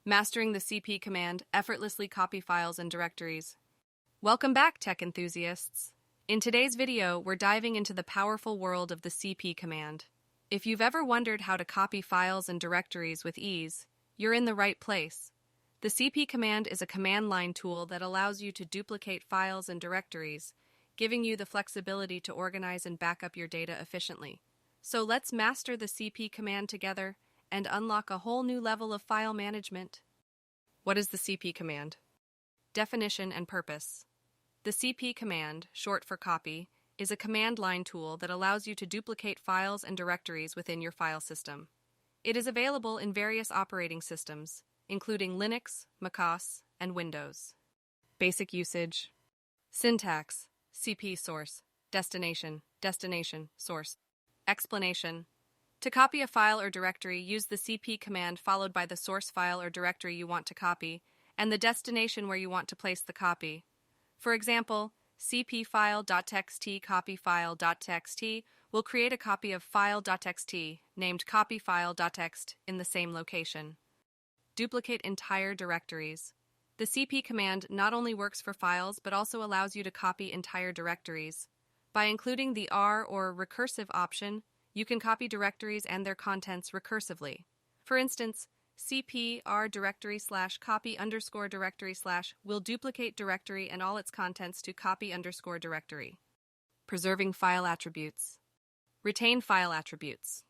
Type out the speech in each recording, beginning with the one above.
Mastering the CP command, effortlessly copy files and directories. Welcome back, tech enthusiasts. In today's video, we're diving into the powerful world of the CP command. If you've ever wondered how to copy files and directories with ease, you're in the right place. The CP command is a command line tool that allows you to duplicate files and directories, giving you the flexibility to organize and back up your data efficiently. So let's master the CP command together and unlock a whole new level of file management. What is the CP command? Definition and purpose. The CP command, short for copy, is a command line tool that allows you to duplicate files and directories within your file system. It is available in various operating systems, including Linux, macOS, and Windows. Basic usage. Syntax: CP source, destination, source. Explanation: to copy a file or directory, use the CP command followed by the source file or directory you want to copy, and the destination where you want to place the copy. For example, cpfile.txt copy file.txt will create a copy of file.txt named copyfile.txt in the same location. Duplicate entire directories. The CP command not only works for files but also allows you to copy entire directories. By including the R or recursive option, you can copy directories and their contents recursively. For instance, cp r directory / copy _ directory / will duplicate directory and all its contents to copy _ directory. Preserving file attributes. Retain file attributes.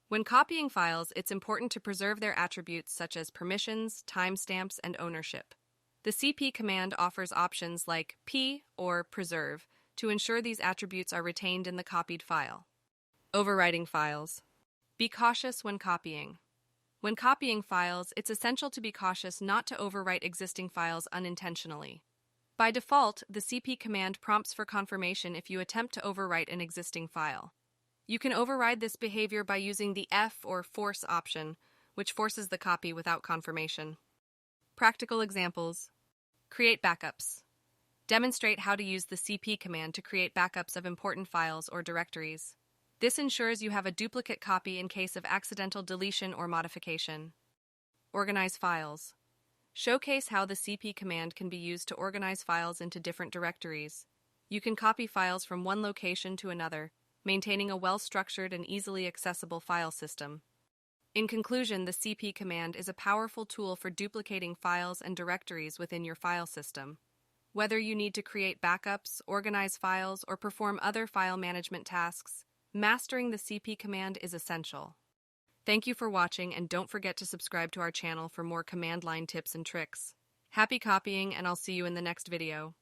When copying files, it's important to preserve their attributes such as permissions, timestamps, and ownership. The CP command offers options like P or preserve to ensure these attributes are retained in the copied file. Overwriting files. Be cautious when copying. When copying files, it's essential to be cautious not to overwrite existing files unintentionally. By default, the CP command prompts for confirmation if you attempt to overwrite an existing file. You can override this behavior by using the F or force option, which forces the copy without confirmation. Practical examples. Create backups. Demonstrate how to use the CP command to create backups of important files or directories. This ensures you have a duplicate copy in case of accidental deletion or modification. Organize files. Showcase how the CP command can be used to organize files into different directories. You can copy files from one location to another, maintaining a well-structured and easily accessible file system. In conclusion, the CP command is a powerful tool for duplicating files and directories within your file system. Whether you need to create backups, organize files, or perform other file management tasks, mastering the CP command is essential. Thank you for watching, and don't forget to subscribe to our channel for more command line tips and tricks. Happy copying, and I'll see you in the next video.